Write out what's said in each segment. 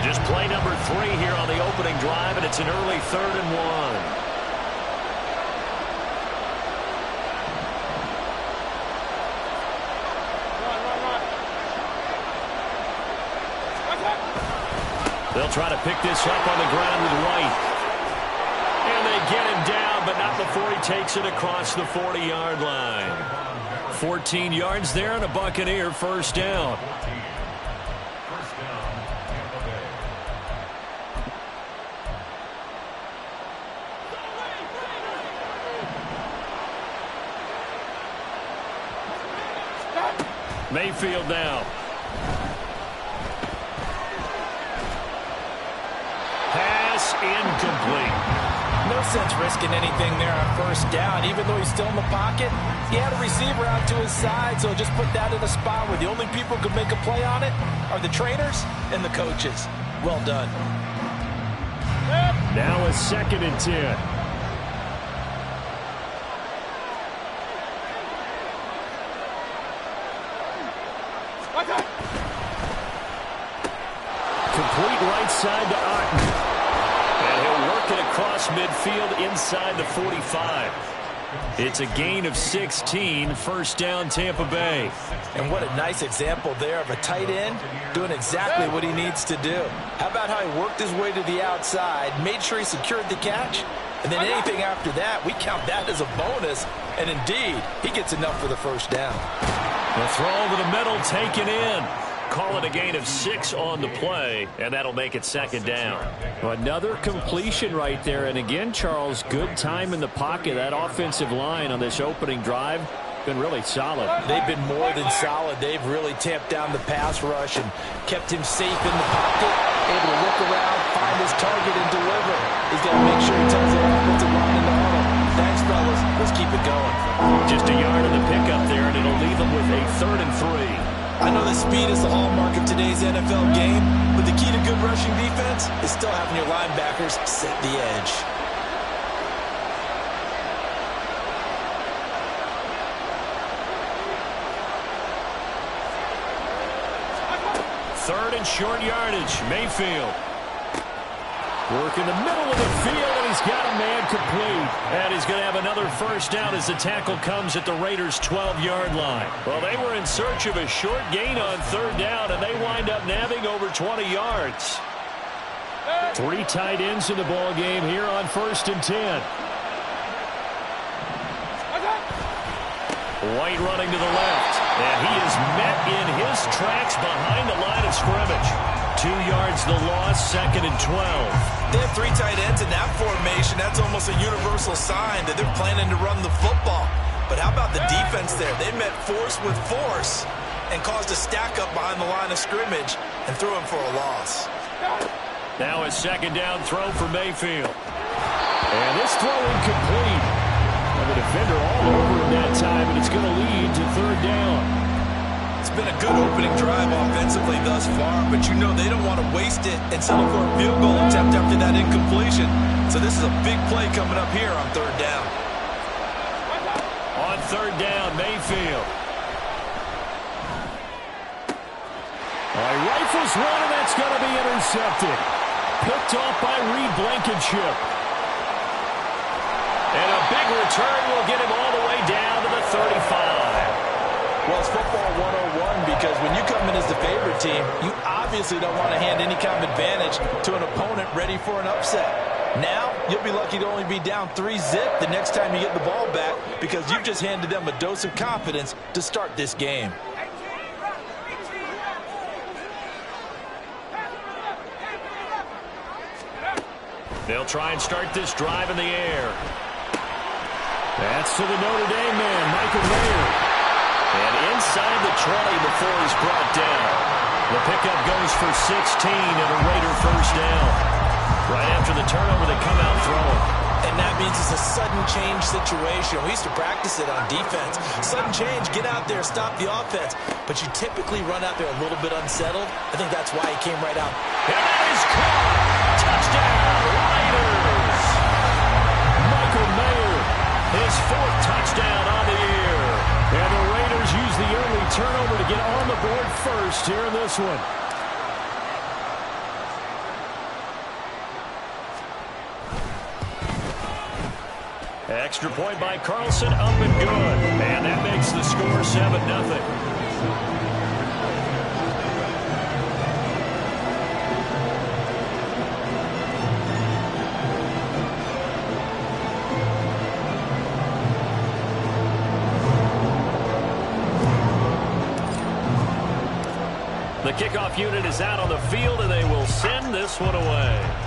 Just play number 3 here on the opening drive, and it's an early 3rd and 1. They'll try to pick this up on the ground with White. And they get him down, but not before he takes it across the 40-yard line. 14 yards there and a Buccaneer first down. Mayfield now. Pass incomplete. No sense risking anything there on first down. Even though he's still in the pocket, he had a receiver out to his side, so just put that in a spot where the only people who can make a play on it are the trainers and the coaches. Well done. Now a 2nd and 10. Complete right side to Otten. And he'll work it across midfield inside the 45. It's a gain of 16, first down Tampa Bay. And what a nice example there of a tight end doing exactly what he needs to do. How about how he worked his way to the outside, made sure he secured the catch, and then anything after that, we count that as a bonus. And indeed, he gets enough for the first down. The throw over the middle taken in. Call it a gain of 6 on the play, and that'll make it 2nd down. Another completion right there. And again, Charles, good time in the pocket. That offensive line on this opening drive been really solid. They've been more than solid. They've really tamped down the pass rush and kept him safe in the pocket, able to look around, find his target, and deliver. He's got to make sure he tells the offensive line in the huddle. Thanks, fellas. Let's keep it going. Just a yard in the pickup there, and it'll leave them with a 3rd and 3. I know that speed is the hallmark of today's NFL game, but the key to good rushing defense is still having your linebackers set the edge. Third and short yardage, Mayfield. Work in the middle of the field, and he's got a man complete. And he's going to have another first down as the tackle comes at the Raiders' 12-yard line. Well, they were in search of a short gain on 3rd down, and they wind up nabbing over 20 yards. 3 tight ends in the ball game here on 1st and 10. White running to the left, and he is met in his tracks behind the line of scrimmage. 2 yards the loss, 2nd and 12. They have 3 tight ends in that formation. That's almost a universal sign that they're planning to run the football. But how about the defense there? They met force with force and caused a stack up behind the line of scrimmage and threw him for a loss. Now a 2nd down throw for Mayfield. And this throw incomplete. And the defender all over him that time, and it's going to lead to 3rd down. It's been a good opening drive offensively thus far, but you know they don't want to waste it and settle for a field goal attempt after that incompletion. So this is a big play coming up here on 3rd down. On 3rd down, Mayfield. He rifles one, and that's going to be intercepted. Picked off by Reed Blankenship. And a big return will get him all the way down to the 35. Well, it's football 101 because when you come in as the favorite team, you obviously don't want to hand any kind of advantage to an opponent ready for an upset. Now, you'll be lucky to only be down 3-zip the next time you get the ball back because you've just handed them a dose of confidence to start this game. They'll try and start this drive in the air. That's to the Notre Dame man, Michael Mayer. And inside the 20 before he's brought down. The pickup goes for 16 and a Raider first down. Right after the turnover, they come out throwing. And that means it's a sudden change situation. We used to practice it on defense. Sudden change, get out there, stop the offense. But you typically run out there a little bit unsettled. I think that's why he came right out. And that is caught. Touchdown, Raiders. Michael Mayer, his 4th touchdown on the year. And the Raiders use the early turnover to get on the board first here in this one. Extra point by Carlson, up and good. And that makes the score 7-0. The kickoff unit is out on the field, and they will send this one away.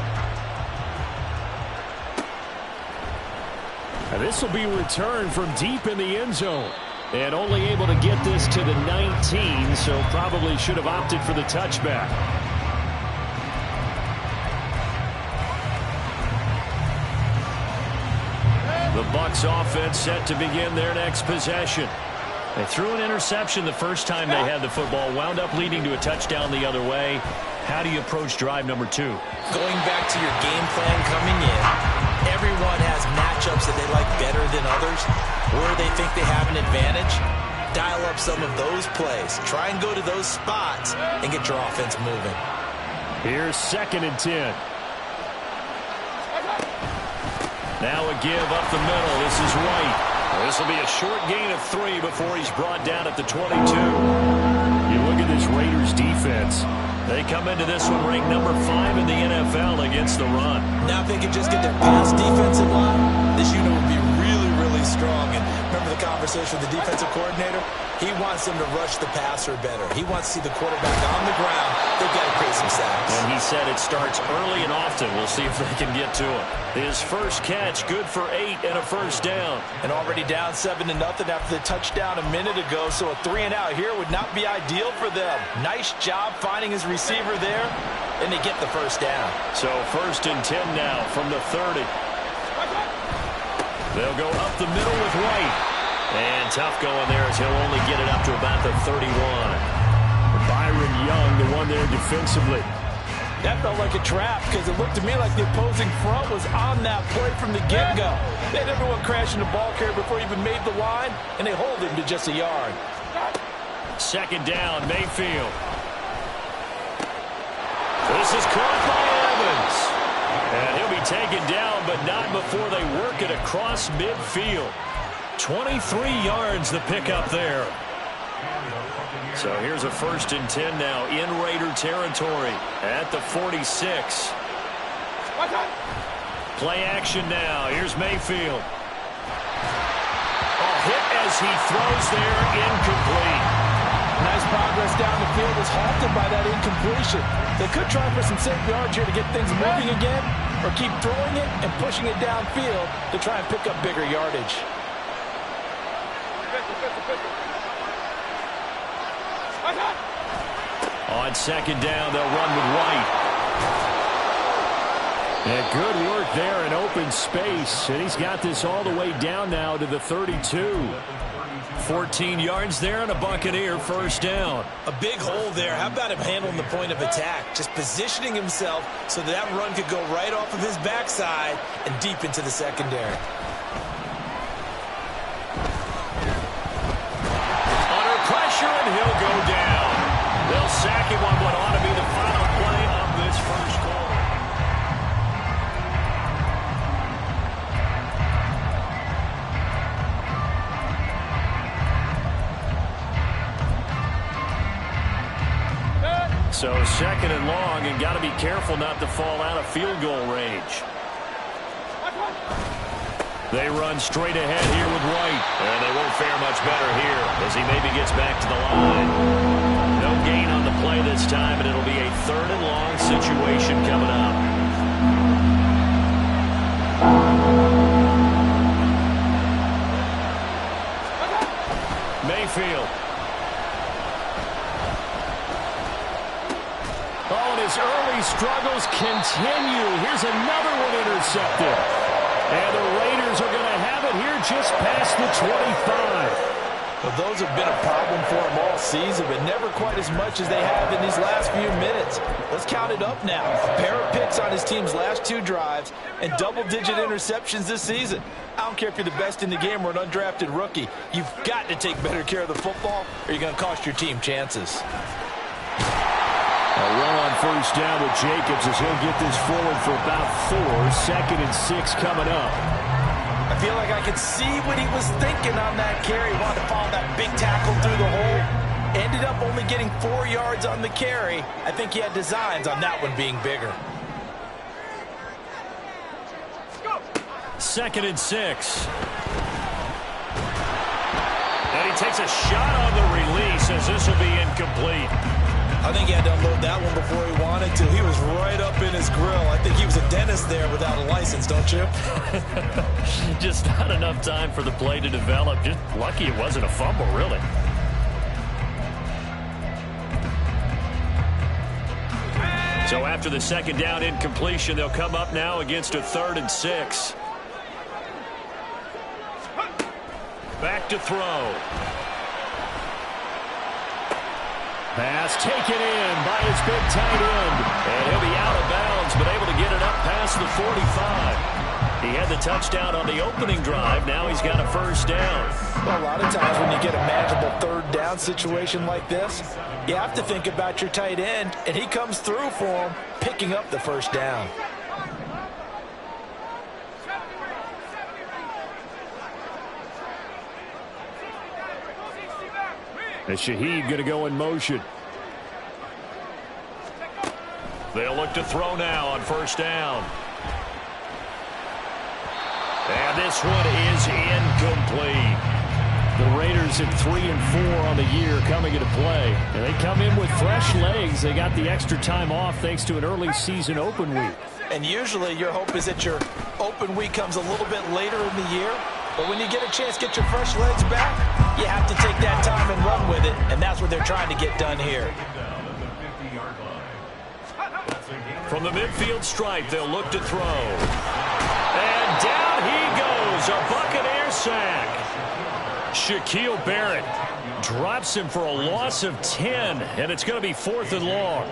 And this will be returned from deep in the end zone. And only able to get this to the 19, so probably should have opted for the touchback. The Bucs offense set to begin their next possession. They threw an interception the first time they had the football, wound up leading to a touchdown the other way. How do you approach drive number 2? Going back to your game plan coming in, everyone has matchups that they like better than others, where they think they have an advantage. Dial up some of those plays. Try and go to those spots and get your offense moving. Here's 2nd and 10. Now a give up the middle. This is White. This will be a short gain of 3 before he's brought down at the 22. You look at this Raiders defense. They come into this one ranked number 5 in the NFL against the run. Now if they could just get their pass defensive line, this unit would be really, really strong. And remember the conversation with the defensive coordinator? He wants them to rush the passer better. He wants to see the quarterback on the ground. They've got to create some sacks. And he said it starts early and often. We'll see if they can get to him. His first catch, good for 8 and a first down. And already down 7-0 after the touchdown a minute ago. So a 3 and out here would not be ideal for them. Nice job finding his receiver there. And they get the first down. So 1st and 10 now from the 30. They'll go up the middle with White. And tough going there as he'll only get it up to about the 31. Byron Young, the one there defensively. That felt like a trap because it looked to me like the opposing front was on that play from the get-go. They had everyone crashing the ball carrier before he even made the line, and they hold him to just a yard. 2nd down, Mayfield. This is caught by Evans. And he'll be taken down, but not before they work it across midfield. 23 yards the pickup there. So here's a 1st and 10 now in Raider territory at the 46. Play action now. Here's Mayfield. Oh, hit as he throws there, incomplete. Nice progress down the field was halted by that incompletion. They could try for some safe yards here to get things moving again, or keep throwing it and pushing it downfield to try and pick up bigger yardage. On 2nd down, they'll run with White. Yeah, good work there in open space. And he's got this all the way down now to the 32. 14 yards there and a Buccaneer first down. A big hole there. How about him handling the point of attack? Just positioning himself so that run could go right off of his backside and deep into the secondary. Under pressure, and he'll go down. They'll sack him on what ought to be the final play of this first quarter. So 2nd and long, and got to be careful not to fall out of field goal range. They run straight ahead here with White. And they won't fare much better here as he maybe gets back to the line. No gain on the play this time, and it'll be a 3rd and long situation coming up. Mayfield. Oh, and his early struggles continue. Here's another one intercepted. And the Raiders are going to have it here just past the 25. Well, those have been a problem for them all season, but never quite as much as they have in these last few minutes. Let's count it up now. A pair of picks on his team's last 2 drives and double-digit interceptions this season. I don't care if you're the best in the game or an undrafted rookie. You've got to take better care of the football or you're going to cost your team chances. A run on first down with Jacobs as he'll get this forward for about 4. 2nd and 6 coming up. I feel like I could see what he was thinking on that carry. Wanted to follow that big tackle through the hole. Ended up only getting 4 yards on the carry. I think he had designs on that one being bigger. 2nd and 6. And he takes a shot on the release as this will be incomplete. I think he had to unload that one before he wanted to. He was right up in his grill. I think he was a dentist there without a license, don't you? Just not enough time for the play to develop. Just lucky it wasn't a fumble, really. So after the 2nd down incompletion, they'll come up now against a 3rd and 6. Back to throw. Pass taken in by his big tight end. And he'll be out of bounds, but able to get it up past the 45. He had the touchdown on the opening drive. Now he's got a 1st down. Well, a lot of times when you get a manageable 3rd down situation like this, you have to think about your tight end, and he comes through for him, picking up the 1st down. And Shaheed going to go in motion. They'll look to throw now on 1st down. And this one is incomplete. The Raiders at 3 and 4 on the year coming into play. And they come in with fresh legs. They got the extra time off thanks to an early season open week. And usually your hope is that your open week comes a little bit later in the year. But when you get a chance to get your fresh legs back, you have to take that time and run with it. And that's what they're trying to get done here. From the midfield stripe, they'll look to throw. And down he goes, a Buccaneer sack. Shaquille Barrett drops him for a loss of 10, and it's going to be 4th and long.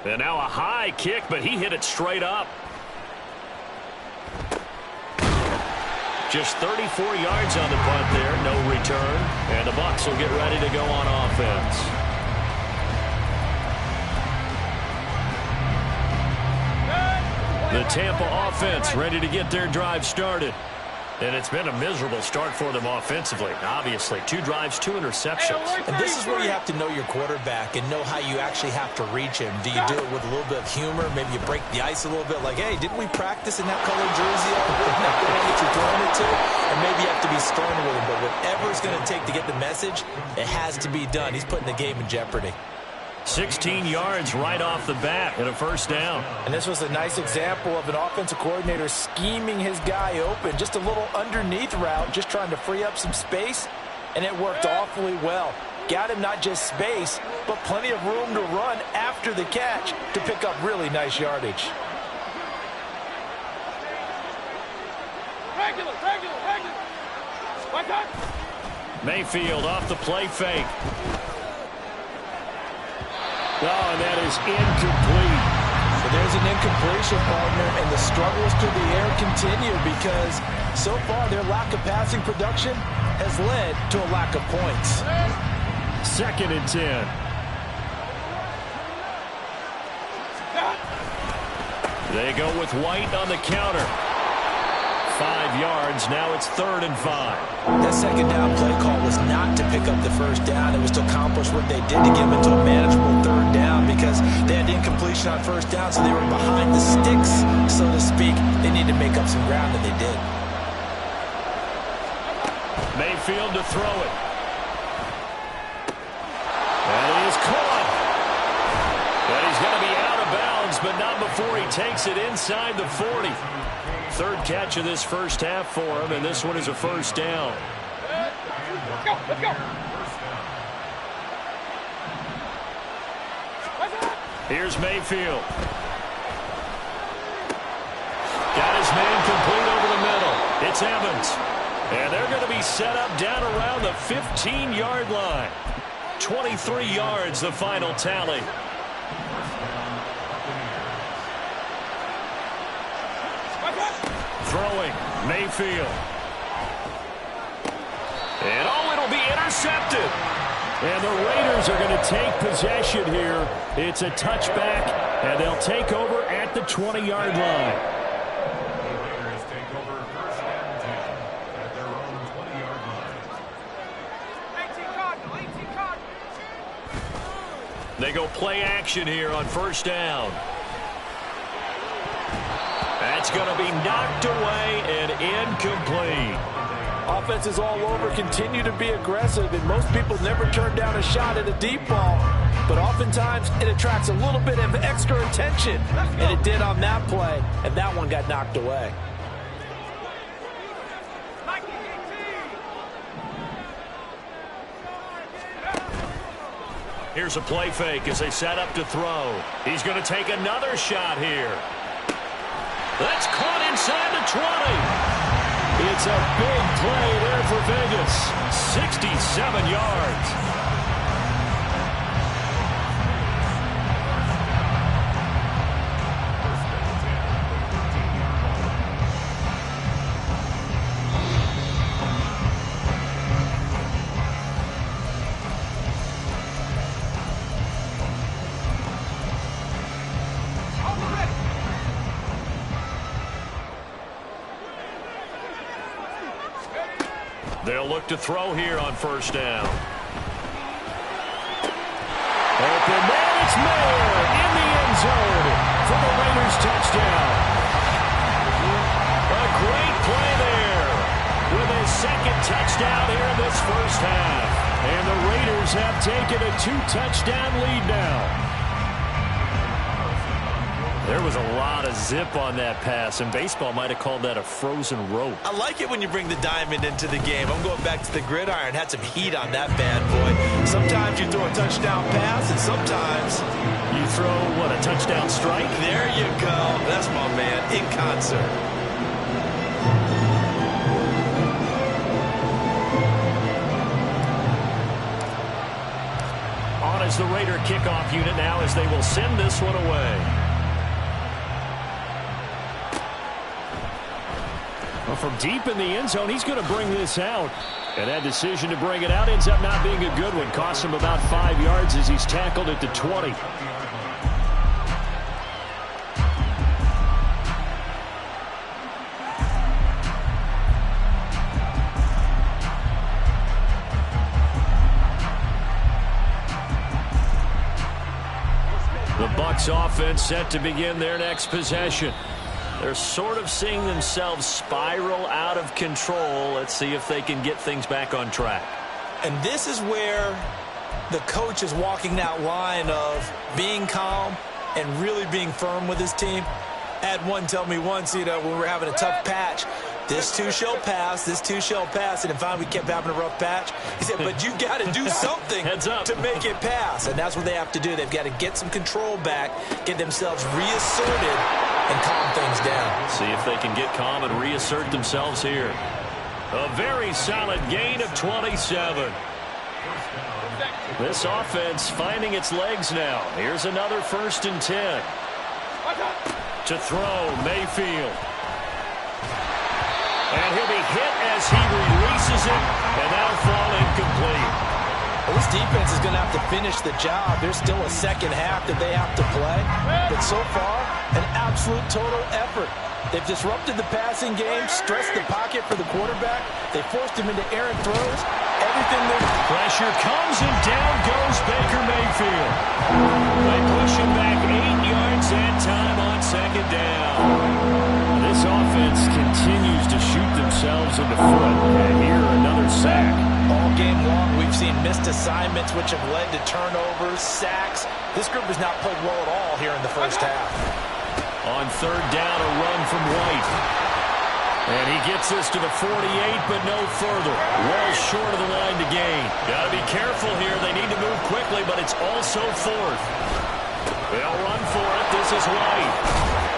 And now a high kick, but he hit it straight up. Just 34 yards on the punt there, no return. And the Bucs will get ready to go on offense. The Tampa offense ready to get their drive started. And it's been a miserable start for them offensively. Obviously, 2 drives, 2 interceptions. And this is where you have to know your quarterback and know how you actually have to reach him. Do you do it with a little bit of humor? Maybe you break the ice a little bit like, hey, didn't we practice in that colored jersey already? Not the one that you're throwing it to? And maybe you have to be stern with him. But whatever it's going to take to get the message, it has to be done. He's putting the game in jeopardy. 16 yards right off the bat and a 1st down. And this was a nice example of an offensive coordinator scheming his guy open. Just a little underneath route, just trying to free up some space, and it worked awfully well. Got him not just space, but plenty of room to run after the catch to pick up really nice yardage. Mayfield off the play fake. Oh, and that is incomplete. So there's an incompletion, partner, and the struggles through the air continue because so far their lack of passing production has led to a lack of points. 2nd and 10. They go with White on the counter. 5 yards. Now it's 3rd and 5. That 2nd down play call was not to pick up the 1st down. It was to accomplish what they did to get them into a manageable 3rd down because they had incompletion on 1st down, so they were behind the sticks, so to speak. They needed to make up some ground, and they did. Mayfield to throw it. And he is caught. And he's going to be out of bounds, but not before he takes it inside the 40. 3rd catch of this 1st half for him, and this one is a 1st down. Let's go. Here's Mayfield. Got his man complete over the middle. It's Evans. And they're going to be set up down around the 15-yard line. 23 yards, the final tally. Throwing, Mayfield. And it'll be intercepted. And the Raiders are going to take possession here. It's a touchback, and they'll take over at the 20-yard line. The Raiders take over first and 10 at their own 20-yard line. 18 Cardinal. They go play action here on first down. That's going to be knocked away and incomplete. Offenses all over continue to be aggressive, and most people never turn down a shot at a deep ball. But oftentimes, it attracts a little bit of extra attention. And it did on that play, and that one got knocked away. Here's a play fake as they set up to throw. He's going to take another shot here. That's caught inside the 20. It's a big play there for Vegas. 67 yards. They'll look to throw here on first down. Open man, it's Mayer in the end zone for the Raiders touchdown. A great play there with a second touchdown here in this first half. And the Raiders have taken a 2-touchdown lead now. There was a lot of zip on that pass, and baseball might have called that a frozen rope. I like it when you bring the diamond into the game. I'm going back to the gridiron. Had some heat on that bad boy. Sometimes you throw a touchdown pass, and sometimes you throw, what, a touchdown strike? There you go. That's my man in concert. On as the Raider kickoff unit now as they will send this one away. Well, from deep in the end zone, he's going to bring this out. And that decision to bring it out ends up not being a good one. Costs him about 5 yards as he's tackled at the 20. The Bucs offense set to begin their next possession. They're sort of seeing themselves spiral out of control. Let's see if they can get things back on track. And this is where the coach is walking that line of being calm and really being firm with his team. I had one tell me once, when we were having a tough patch, this too shall pass, this too shall pass. And finally we kept having a rough patch. He said, but you got to do something to make it pass. And that's what they have to do. They've got to get some control back, get themselves reasserted, and calm things down. See if they can get calm and reassert themselves here. A very solid gain of 27. This offense finding its legs now. Here's another 1st and 10. To throw, Mayfield. And he'll be hit as he releases it, and that'll fall incomplete. Well, this defense is going to have to finish the job. There's still a second half that they have to play. But so far, an absolute total effort. They've disrupted the passing game, stressed the pocket for the quarterback. They forced him into errant throws. Everything pressure comes, and down goes Baker Mayfield. They push him back 8 yards and time on second down. This offense continues to shoot themselves in the foot. And here, another sack. All game long, we've seen missed assignments, which have led to turnovers, sacks. This group has not played well at all here in the first half. On third down, a run from White. And he gets this to the 48, but no further. Well short of the line to gain. Got to be careful here. They need to move quickly, but it's also 4th. They'll run for it. This is White.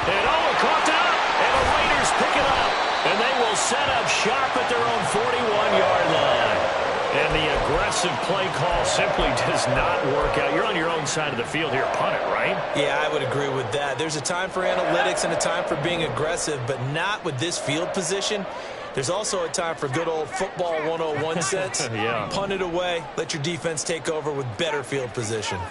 And caught out. And the Raiders pick it up. And they will set up shop at their own 41-yard line. And the aggressive play call simply does not work out. You're on your own side of the field here. Punt it, right? Yeah, I would agree with that. There's a time for analytics and a time for being aggressive, but not with this field position. There's also a time for good old football 101 sense. Yeah. Punt it away, let your defense take over with better field position.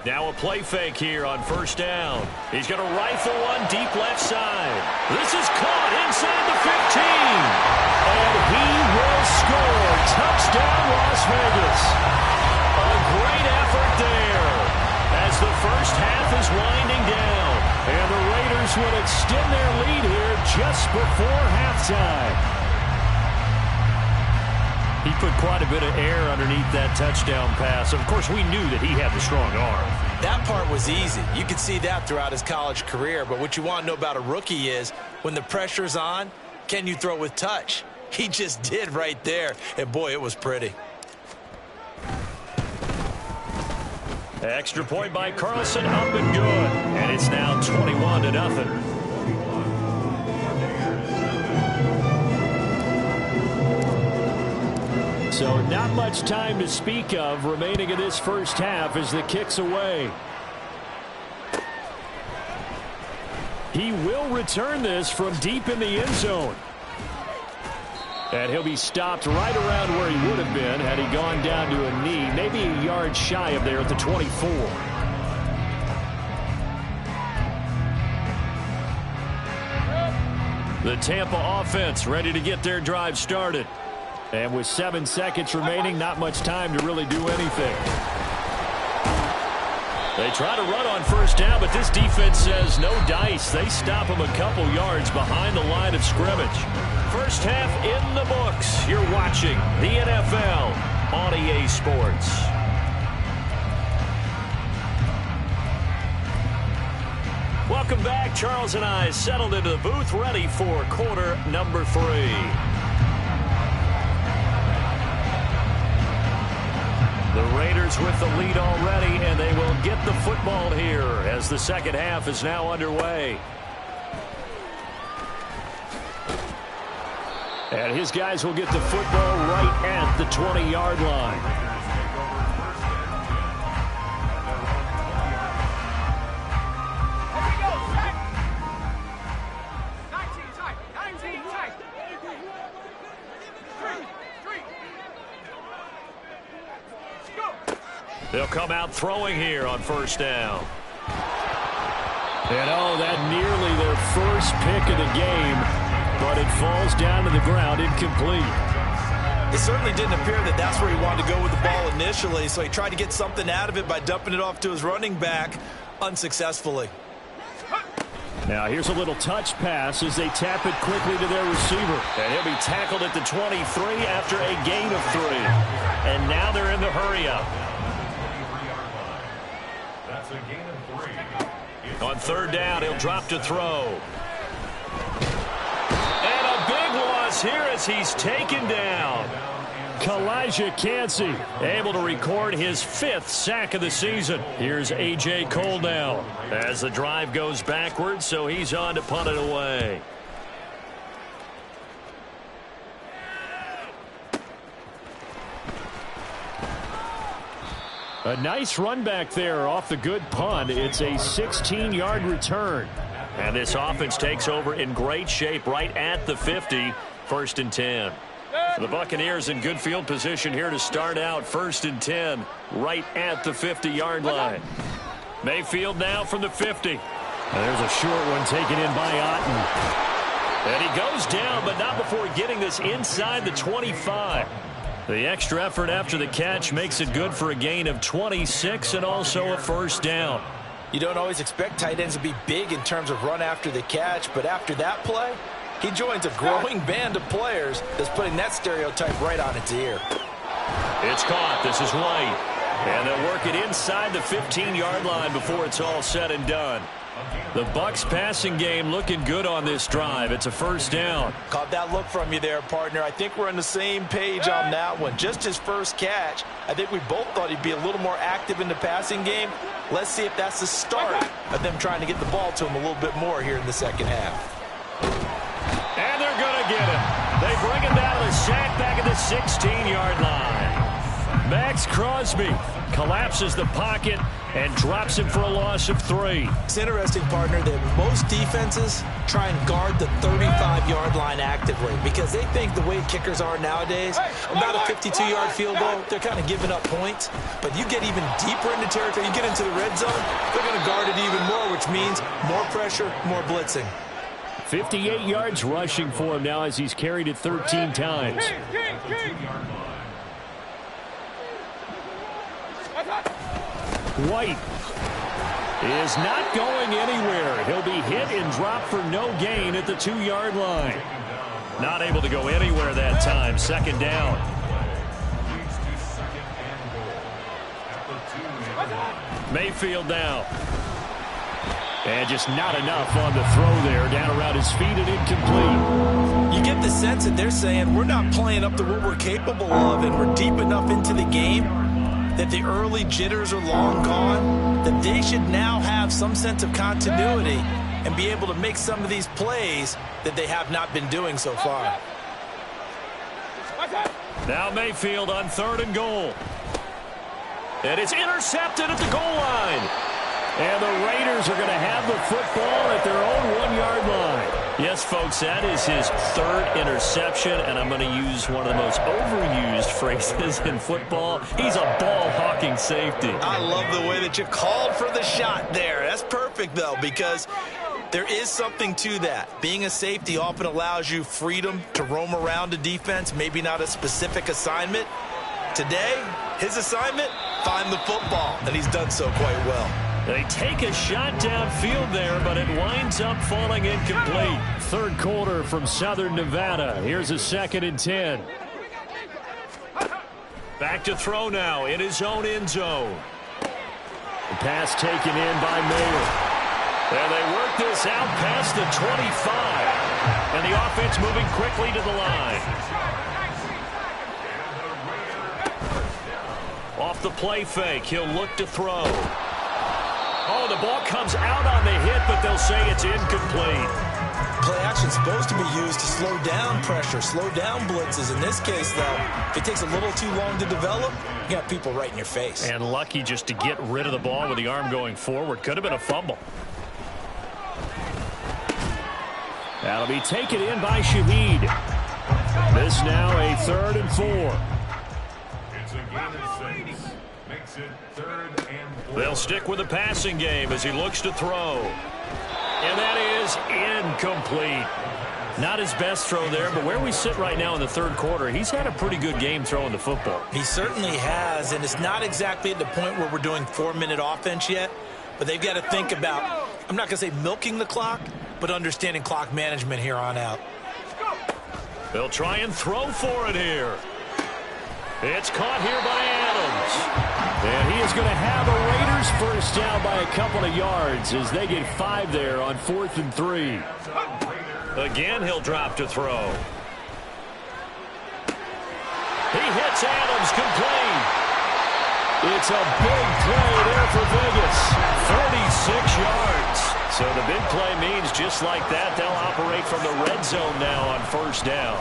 Now a play fake here on first down. He's going to rifle one deep left side. This is caught inside the 15. And he will score. Touchdown, Las Vegas. A great effort there as the first half is winding down. And the Raiders would extend their lead here just before halftime. He put quite a bit of air underneath that touchdown pass. Of course, we knew that he had the strong arm. That part was easy. You could see that throughout his college career. But what you want to know about a rookie is when the pressure's on, can you throw with touch? He just did right there. And, boy, it was pretty. Extra point by Carlson, up and good. And it's now 21-0. So not much time to speak of remaining in this first half as the kick's away. He will return this from deep in the end zone. And he'll be stopped right around where he would have been had he gone down to a knee, maybe a yard shy of there at the 24. The Tampa offense ready to get their drive started. And with 7 seconds remaining, not much time to really do anything. They try to run on first down, but this defense says no dice. They stop him a couple yards behind the line of scrimmage. First half in the books. You're watching the NFL on EA Sports. Welcome back. Charles and I settled into the booth, ready for quarter number 3. The Raiders with the lead already, and they will get the football here as the second half is now underway. And his guys will get the football right at the 20-yard line. They'll come out throwing here on first down. And oh, that nearly their first pick of the game, but it falls down to the ground incomplete. It certainly didn't appear that that's where he wanted to go with the ball initially, so he tried to get something out of it by dumping it off to his running back unsuccessful. Now here's a little touch pass as they tap it quickly to their receiver. And he'll be tackled at the 23 after a gain of 3. And now they're in the hurry-up. That's a gain of 3. On third down, he'll drop to throw. And a big loss here as he's taken down. Kalijah Kancey able to record his 5th sack of the season. Here's A.J. Cole now as the drive goes backwards, so he's on to punt it away. A nice run back there off the good punt. It's a 16-yard return. And this offense takes over in great shape right at the 50. 1st and 10. The Buccaneers in good field position here to start out. 1st and 10 right at the 50-yard line. Mayfield now from the 50. And there's a short one taken in by Otten. And he goes down, but not before getting this inside the 25. The extra effort after the catch makes it good for a gain of 26 and also a first down. You don't always expect tight ends to be big in terms of run after the catch, but after that play, he joins a growing band of players that's putting that stereotype right on its ear. It's caught. This is White. And they'll work it inside the 15-yard line before it's all said and done. The Bucs passing game looking good on this drive. It's a first down. Caught that look from you there, partner. I think we're on the same page on that one. Just his first catch. I think we both thought he'd be a little more active in the passing game. Let's see if that's the start of them trying to get the ball to him a little bit more here in the second half. And they're going to get him. They bring him down to the sack back at the 16-yard line. Max Crosby collapses the pocket and drops him for a loss of 3. It's interesting, partner, that most defenses try and guard the 35-yard line actively because they think the way kickers are nowadays, about a 52-yard field goal, they're kind of giving up points. But you get even deeper into territory, you get into the red zone, they're going to guard it even more, which means more pressure, more blitzing. 58 yards rushing for him now as he's carried it 13 times. White is not going anywhere. He'll be hit and dropped for no gain at the 2-yard line. Not able to go anywhere that time. Second down. Mayfield now. And just not enough on the throw there. Down around his feet and incomplete. You get the sense that they're saying we're not playing up to what we're capable of and we're deep enough into the game that the early jitters are long gone, that they should now have some sense of continuity and be able to make some of these plays that they have not been doing so far. Now Mayfield on 3rd and goal. And it's intercepted at the goal line. And the Raiders are going to have the football at their own 1-yard line. Yes, folks, that is his 3rd interception, and I'm going to use one of the most overused phrases in football. He's a ball-hawking safety. I love the way that you called for the shot there. That's perfect, though, because there is something to that. Being a safety often allows you freedom to roam around a defense, maybe not a specific assignment. Today, his assignment, find the football, and he's done so quite well. They take a shot downfield there, but it winds up falling incomplete. 3rd quarter from Southern Nevada. Here's a 2nd and 10. Back to throw now in his own end zone. The pass taken in by Mayer. And they work this out past the 25. And the offense moving quickly to the line. Off the play fake, he'll look to throw. Oh, the ball comes out on the hit, but they'll say it's incomplete. Play action's supposed to be used to slow down pressure, slow down blitzes. In this case, though, if it takes a little too long to develop, you got people right in your face. And lucky just to get rid of the ball with the arm going forward. Could have been a fumble. That'll be taken in by Shaheed. This now a 3rd and 4. It's a gain of 6. Makes it 3rd and 4. They'll stick with the passing game as he looks to throw. And that is incomplete. Not his best throw there, but where we sit right now in the 3rd quarter, he's had a pretty good game throwing the football. He certainly has, and it's not exactly at the point where we're doing 4-minute offense yet, but they've got to think about, I'm not going to say milking the clock, but understanding clock management here on out. They'll try and throw for it here. It's caught here by Adams. And he is going to have a Raiders first down by a couple of yards as they get 5 there on 4th and 3. Again, he'll drop to throw. He hits Adams complete. It's a big play there for Vegas. 46 yards. So the big play means just like that, they'll operate from the red zone now on 1st down.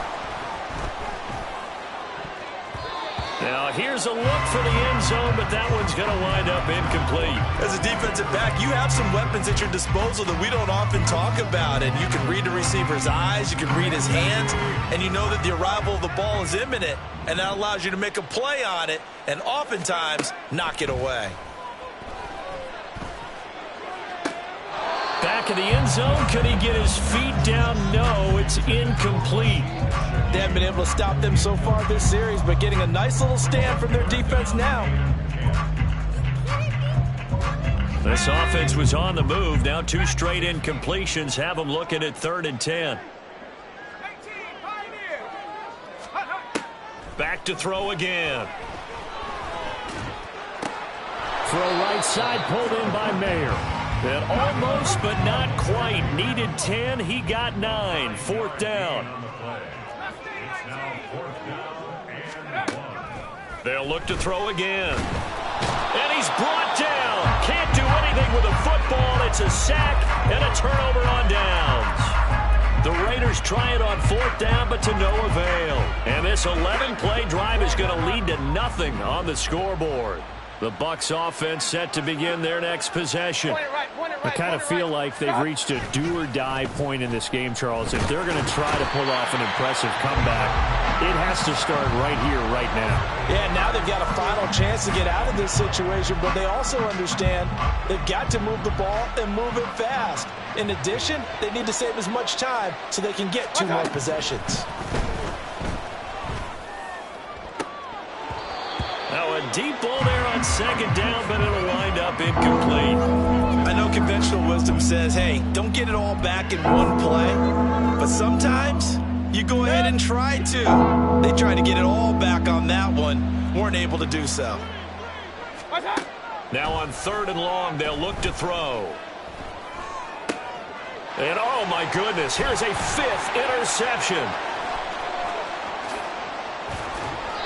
Now, here's a look for the end zone, but that one's going to wind up incomplete. As a defensive back, you have some weapons at your disposal that we don't often talk about. And you can read the receiver's eyes, you can read his hands, and you know that the arrival of the ball is imminent. And that allows you to make a play on it and oftentimes knock it away. Back in the end zone, could he get his feet down? No, it's incomplete. They haven't been able to stop them so far this series, but getting a nice little stand from their defense now. This offense was on the move. Now 2 straight incompletions have them looking at 3rd and 10. Back to throw again. Throw right side, pulled in by Mayer. And almost, but not quite. Needed 10. He got 9. 4th down. They'll look to throw again. And he's brought down. Can't do anything with a football. It's a sack and a turnover on downs. The Raiders try it on 4th down, but to no avail. And this 11-play drive is going to lead to nothing on the scoreboard. The Bucs offense set to begin their next possession. I kind of feel like they've reached a do-or-die point in this game, Charles. If they're going to try to pull off an impressive comeback, it has to start right here, right now. Yeah, now they've got a final chance to get out of this situation, but they also understand they've got to move the ball and move it fast. In addition, they need to save as much time so they can get 2 more possessions. Now a deep ball there on 2nd down, but it'll wind up incomplete. I know conventional wisdom says, hey, don't get it all back in one play. But sometimes you go ahead and try to. They tried to get it all back on that one. Weren't able to do so. Now on 3rd and long, they'll look to throw. And oh my goodness, here's a 5th interception.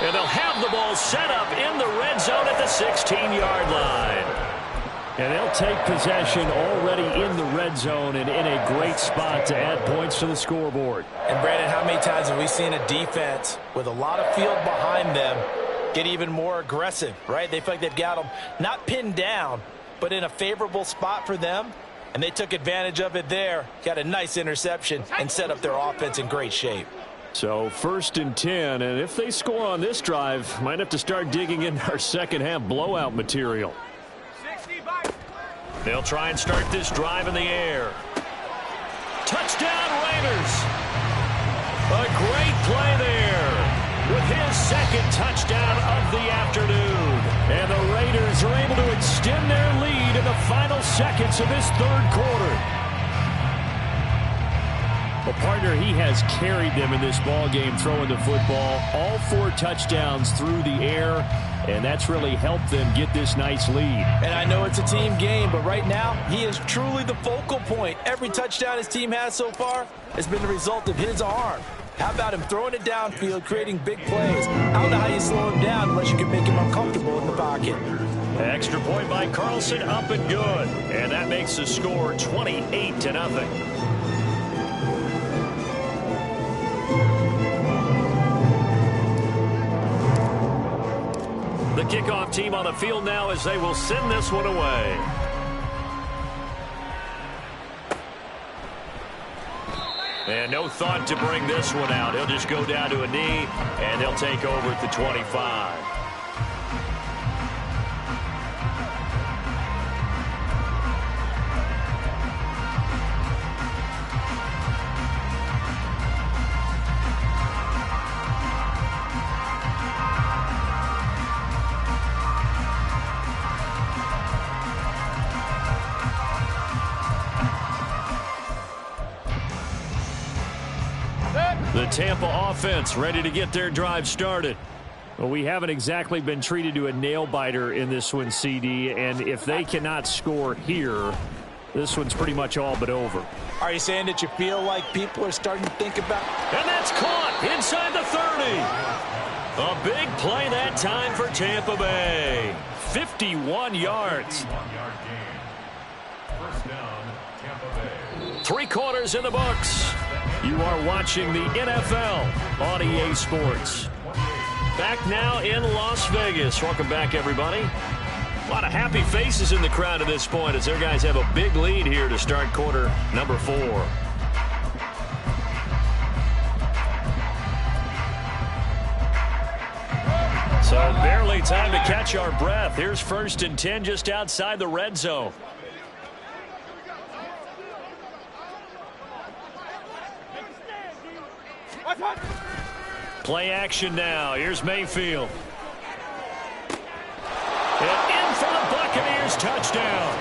And they'll have the ball set up in the red zone at the 16-yard line. And they'll take possession already in the red zone and in a great spot to add points to the scoreboard. And Brandon, how many times have we seen a defense with a lot of field behind them get even more aggressive, right? They feel like they've got them not pinned down, but in a favorable spot for them. And they took advantage of it there, got a nice interception, and set up their offense in great shape. So 1st and 10, and if they score on this drive, might have to start digging in our second-half blowout material. They'll try and start this drive in the air. Touchdown, Raiders! A great play there with his 2nd touchdown of the afternoon. And the Raiders are able to extend their lead in the final seconds of this 3rd quarter. Well, partner, he has carried them in this ball game throwing the football. All 4 touchdowns through the air, and that's really helped them get this nice lead. And I know it's a team game, but right now he is truly the focal point. Every touchdown his team has so far has been the result of his arm. How about him throwing it downfield, creating big plays? I don't know how you slow him down unless you can make him uncomfortable in the pocket. Extra point by Carlson, up and good. And that makes the score 28-0. The kickoff team on the field now as they will send this one away. And no thought to bring this one out. He'll just go down to a knee, and they'll take over at the 25. The Tampa offense ready to get their drive started. Well, we haven't exactly been treated to a nail-biter in this one, CD, and if they cannot score here, this one's pretty much all but over. Are you saying that you feel like people are starting to think about... And that's caught inside the 30. A big play that time for Tampa Bay. 51 yards. 1-yard gain. First down, Tampa Bay. 3 quarters in the books. You are watching the NFL on EA Sports. Back now in Las Vegas. Welcome back, everybody. A lot of happy faces in the crowd at this point as their guys have a big lead here to start quarter number 4. So barely time to catch our breath. Here's 1st and 10 just outside the red zone. Play action now. Here's Mayfield. And in for the Buccaneers touchdown.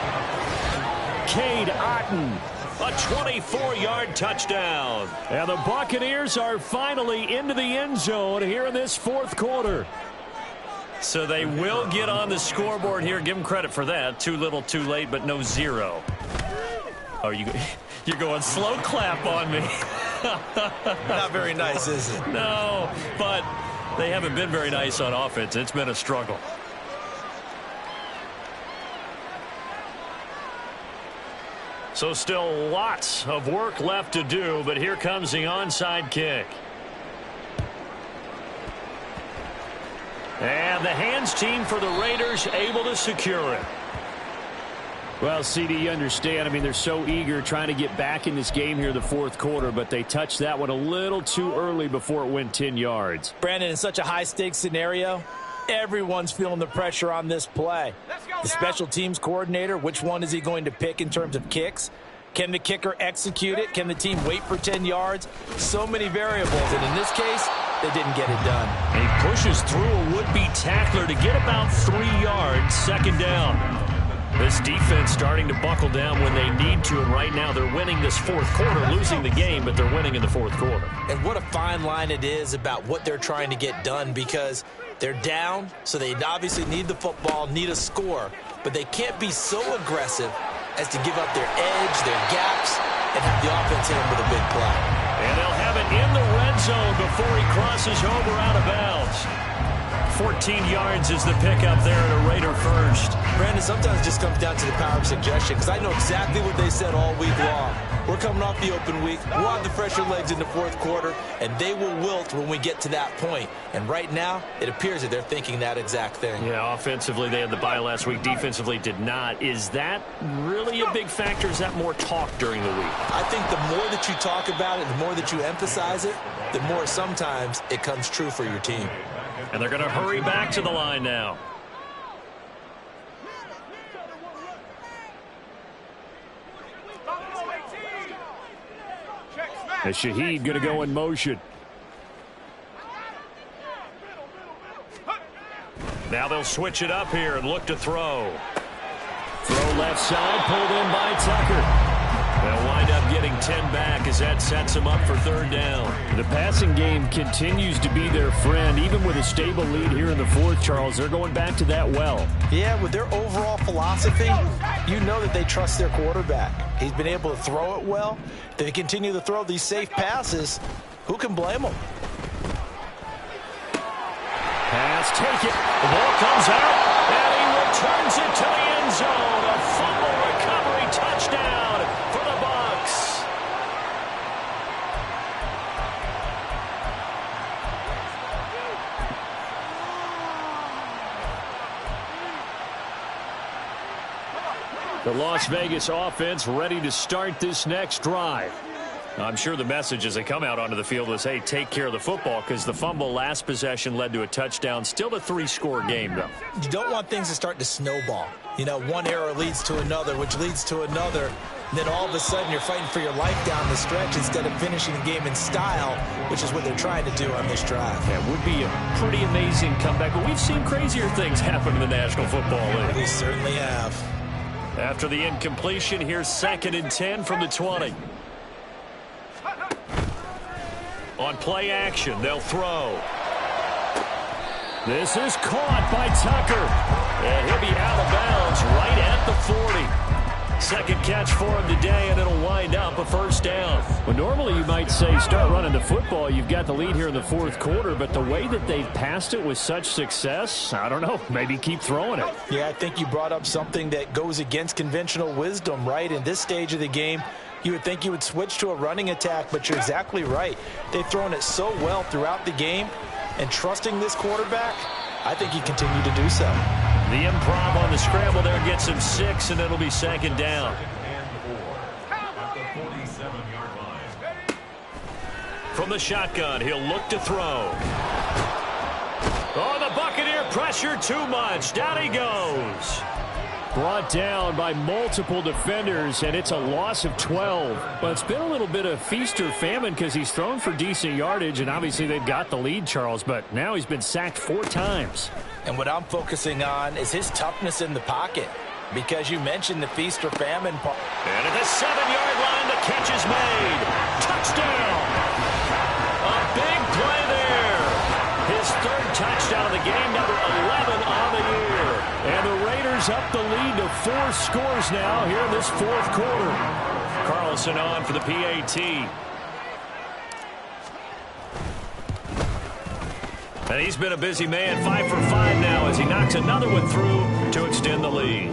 Cade Otton. A 24-yard touchdown. And the Buccaneers are finally into the end zone here in this 4th quarter. So they will get on the scoreboard here. Give them credit for that. Too little, too late, but no 0. Oh, you're going slow clap on me. Not very nice, is it? No, but they haven't been very nice on offense. It's been a struggle. So still lots of work left to do, but here comes the onside kick. And the hands team for the Raiders able to secure it. Well, CD, you understand. I mean, they're so eager trying to get back in this game here in the fourth quarter, but they touched that one a little too early before it went 10 yards. Brandon, in such a high-stakes scenario, everyone's feeling the pressure on this play. The special teams coordinator, which one is he going to pick in terms of kicks? Can the kicker execute it? Can the team wait for 10 yards? So many variables, and in this case, they didn't get it done. He pushes through a would-be tackler to get about 3 yards, second down. This defense starting to buckle down when they need to, and right now they're winning this fourth quarter, losing the game, but they're winning in the fourth quarter. And what a fine line it is about what they're trying to get done, because they're down, so they obviously need the football, need a score, but they can't be so aggressive as to give up their edge, their gaps, and have the offense hit them with a big play. And they'll have it in the red zone before he crosses over out of bounds. 14 yards is the pickup there at a Raider first. Brandon, sometimes it just comes down to the power of suggestion, because I know exactly what they said all week long. We're coming off the open week. We'll have the fresher legs in the fourth quarter, and they will wilt when we get to that point. And right now, it appears that they're thinking that exact thing. Yeah, offensively, they had the bye last week. Defensively, did not. Is that really a big factor? Is that more talk during the week? I think the more that you talk about it, the more that you emphasize it, the more sometimes it comes true for your team. And they're going to hurry back to the line now. And Shaheed going to go in motion. Now they'll switch it up here and look to throw. Throw left side, pulled in by Tucker. They'll wind up getting 10 back as that sets them up for third down. The passing game continues to be their friend. Even with a stable lead here in the fourth, Charles, they're going back to that well. Yeah, with their overall philosophy, you know that they trust their quarterback. He's been able to throw it well. They continue to throw these safe passes. Who can blame them? Pass, take it. The ball comes out, and he returns it to the end zone. A fumble recovery touchdown for the Bucs. The Las Vegas offense ready to start this next drive. I'm sure the message as they come out onto the field was, hey, take care of the football, because the fumble last possession led to a touchdown. Still a 3-score game, though. You don't want things to start to snowball. You know, one error leads to another, which leads to another. And then all of a sudden you're fighting for your life down the stretch instead of finishing the game in style, which is what they're trying to do on this drive. That would be a pretty amazing comeback, but we've seen crazier things happen in the National Football League. We certainly have. After the incompletion, here's 2nd and 10 from the 20. On play action, they'll throw. This is caught by Tucker. And he'll be out of bounds right at the 40. Second catch for him today, and it'll wind up a first down. Well, normally you might say start running the football. You've got the lead here in the fourth quarter, but the way that they've passed it with such success, I don't know, maybe keep throwing it. Yeah, I think you brought up something that goes against conventional wisdom, right? In this stage of the game, you would think you would switch to a running attack, but you're exactly right. They've thrown it so well throughout the game, and trusting this quarterback, I think he continued to do so. The improv on the scramble there gets him 6, and it'll be 2nd down. From the shotgun, he'll look to throw. Oh, the Buccaneer pressure too much. Down he goes. Brought down by multiple defenders, and it's a loss of 12. But it's been a little bit of feast or famine because he's thrown for decent yardage, and obviously they've got the lead, Charles, but now he's been sacked 4 times. And what I'm focusing on is his toughness in the pocket, because you mentioned the feast or famine part. And at the 7-yard line, the catch is made. Touchdown! A big play there. His 3rd touchdown of the game, number 11 on the year. And the Raiders up the lead to 4 scores now here in this fourth quarter. Carlson on for the PAT. And he's been a busy man, 5 for 5 now as he knocks another one through to extend the lead.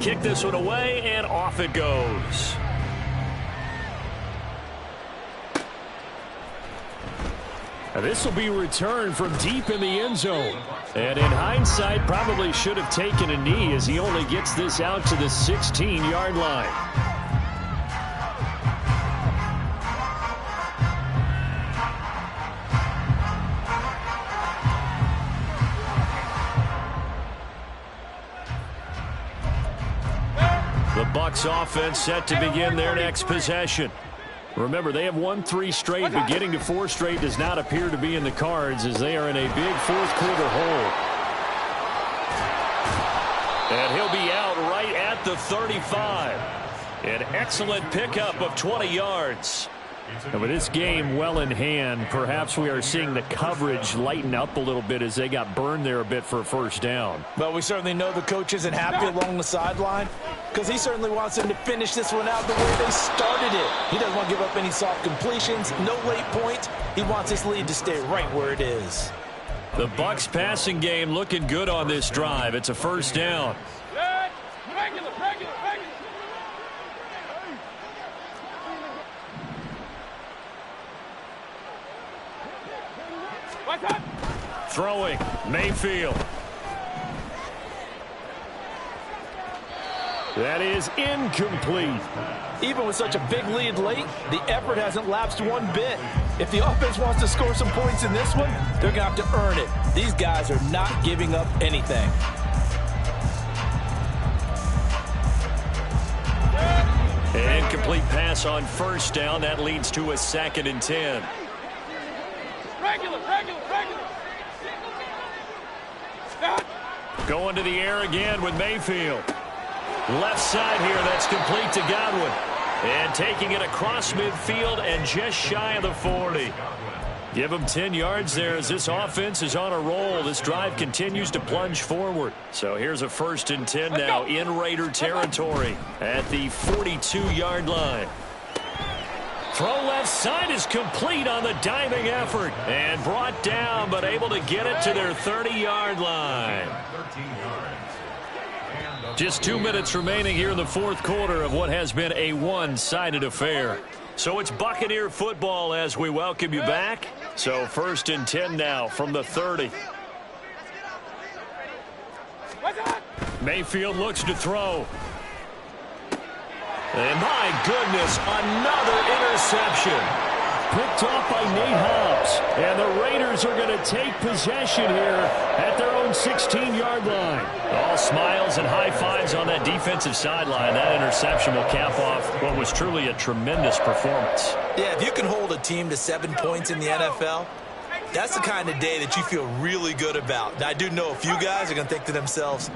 kick this one away, and off it goes. This will be returned from deep in the end zone. And in hindsight, probably should have taken a knee as he only gets this out to the 16-yard line. The Bucs offense set to begin their next possession. Remember, they have won 3 straight, but getting to 4 straight does not appear to be in the cards as they are in a big fourth-quarter hole. And he'll be out right at the 35. An excellent pickup of 20 yards. And with this game well in hand, perhaps we are seeing the coverage lighten up a little bit as they got burned there a bit for a first down. Well, we certainly know the coach isn't happy along the sideline because he certainly wants them to finish this one out the way they started it. He doesn't want to give up any soft completions, no late points. He wants his lead to stay right where it is. The Bucs passing game looking good on this drive. It's a first down. Throwing, Mayfield. That is incomplete. Even with such a big lead late, the effort hasn't lapsed one bit. If the offense wants to score some points in this one, they're going to have to earn it. These guys are not giving up anything. An incomplete pass on first down. That leads to a 2nd and 10. Regular. Going to the air again with Mayfield. Left side here, that's complete to Godwin. And taking it across midfield and just shy of the 40. Give him 10 yards there as this offense is on a roll. This drive continues to plunge forward. So here's a 1st and 10 now in Raider territory at the 42-yard line. Throw left side is complete on the diving effort. And brought down, but able to get it to their 30-yard line. Just 2 minutes remaining here in the fourth quarter of what has been a one-sided affair. So it's Buccaneer football as we welcome you back. So 1st and 10 now from the 30. Mayfield looks to throw. And my goodness, another interception. Picked off by Nate Hobbs. And the Raiders are going to take possession here at their own 16-yard line. All smiles and high fives on that defensive sideline. That interception will cap off what was truly a tremendous performance. Yeah, if you can hold a team to 7 points in the NFL, that's the kind of day that you feel really good about. Now, I do know a few guys are going to think to themselves,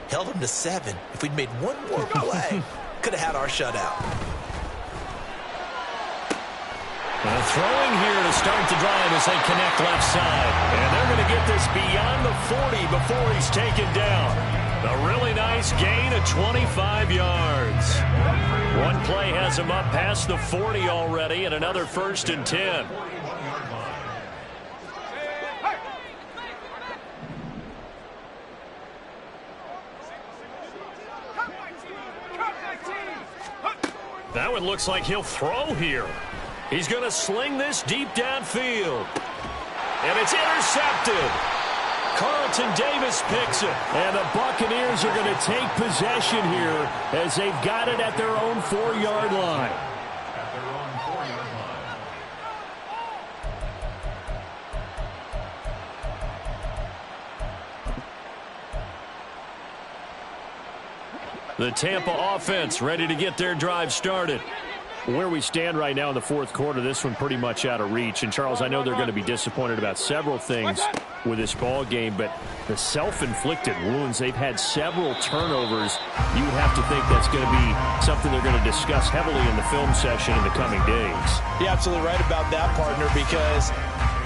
held them to 7. If we'd made one more play, could have had our shutout. Throwing here to start the drive as they connect left side. And they're going to get this beyond the 40 before he's taken down. A really nice gain of 25 yards. One play has him up past the 40 already, and another 1st and 10. That one looks like he'll throw here. He's going to sling this deep downfield. And it's intercepted. Carlton Davis picks it. And the Buccaneers are going to take possession here as they've got it at their own 4-yard line. At their own 4-yard line. The Tampa offense ready to get their drive started. Where we stand right now in the fourth quarter, this one pretty much out of reach. And, Charles, I know they're going to be disappointed about several things with this ball game, but the self-inflicted wounds, they've had several turnovers. You would have to think that's going to be something they're going to discuss heavily in the film session in the coming days. You're absolutely right about that, partner, because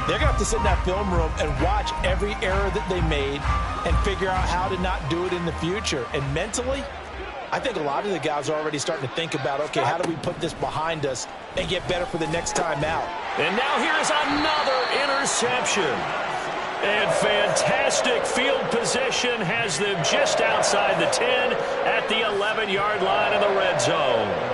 they're going to have to sit in that film room and watch every error that they made and figure out how to not do it in the future. And mentally, I think a lot of the guys are already starting to think about, okay, how do we put this behind us and get better for the next time out? And now here's another interception. And fantastic field position has them just outside the 10 at the 11-yard line in the red zone.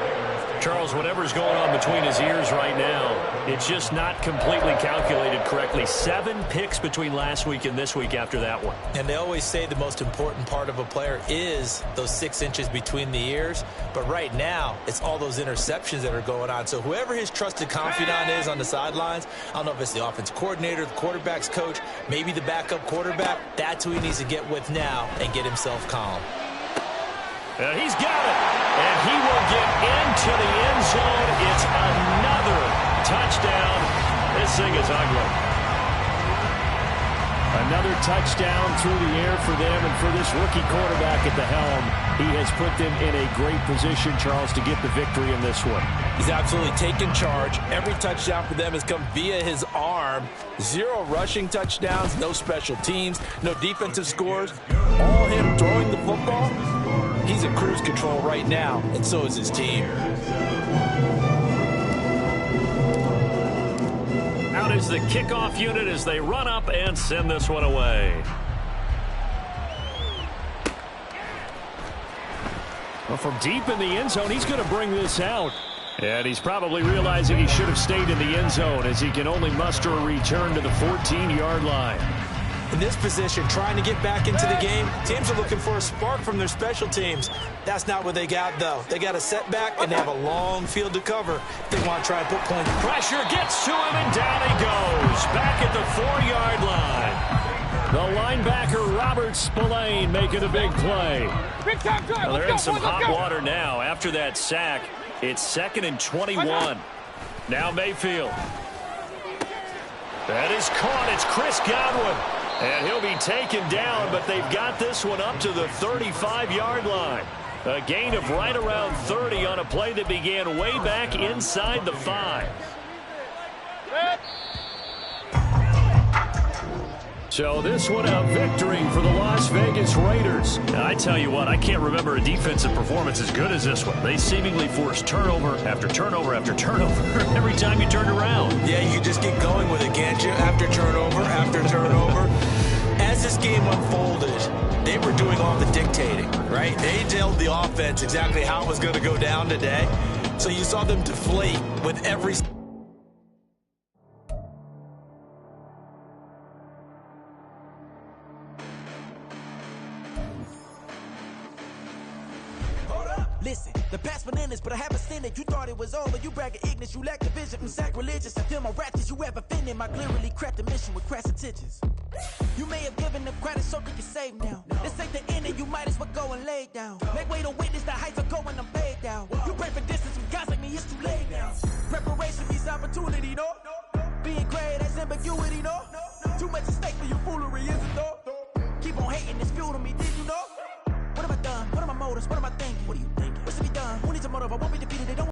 Charles, whatever's going on between his ears right now, it's just not completely calculated correctly. 7 picks between last week and this week after that one. And they always say the most important part of a player is those 6 inches between the ears. But right now, it's all those interceptions that are going on. So whoever his trusted confidant is on the sidelines, I don't know if it's the offense coordinator, the quarterback's coach, maybe the backup quarterback, that's who he needs to get with now and get himself calm. And he's got it. And he will get into the end zone. It's another touchdown. This thing is ugly. Another touchdown through the air for them, and for this rookie quarterback at the helm, he has put them in a great position, Charles, to get the victory in this one. He's absolutely taken charge. Every touchdown for them has come via his arm. 0 rushing touchdowns, no special teams, no defensive scores. All him throwing the football. He's in cruise control right now, and so is his team. Out is the kickoff unit as they run up and send this one away. Well, from deep in the end zone, he's going to bring this out. And he's probably realizing he should have stayed in the end zone as he can only muster a return to the 14-yard line. In this position, trying to get back into the game, teams are looking for a spark from their special teams. That's not what they got, though. They got a setback, and they have a long field to cover if they want to try and put points. Pressure gets to him, and down he goes. Back at the 4-yard line. The linebacker, Robert Spillane, making a big play. Big time drive. Well, they're in some hot water now. After that sack, it's 2nd and 21. Now Mayfield. That is caught. It's Chris Godwin. And he'll be taken down, but they've got this one up to the 35-yard line. A gain of right around 30 on a play that began way back inside the 5. So this one a victory for the Las Vegas Raiders. Now, I tell you what, I can't remember a defensive performance as good as this one. They seemingly forced turnover after turnover after turnover every time you turned around. Yeah, you can just get going with it, can't you? After turnover, after turnover. As this game unfolded, they were doing all the dictating, right? They told the offense exactly how it was going to go down today. So you saw them deflate with every... Listen, the past bananas, but I haven't seen it. You thought it was over. You bragging ignorance. You lack the vision. Sacrilegious. I feel my raptors. You ever offended my clearly crafted mission with crass intentions. You may have given them credit so they can save now. This ain't the end and you might as well go and lay down. Make way to witness the heights are going, I'm paid down. You pray for distance from guys like me, it's too late now. Preparation means opportunity, no? Being great as ambiguity, no? Too much at stake for your foolery, is it though? Keep on hating, it's fuel to me, did you know? What have I done? What are my motives? What am I thinking? What are you thinking? What's to be done? Who needs a motive? I won't be defeated. They don't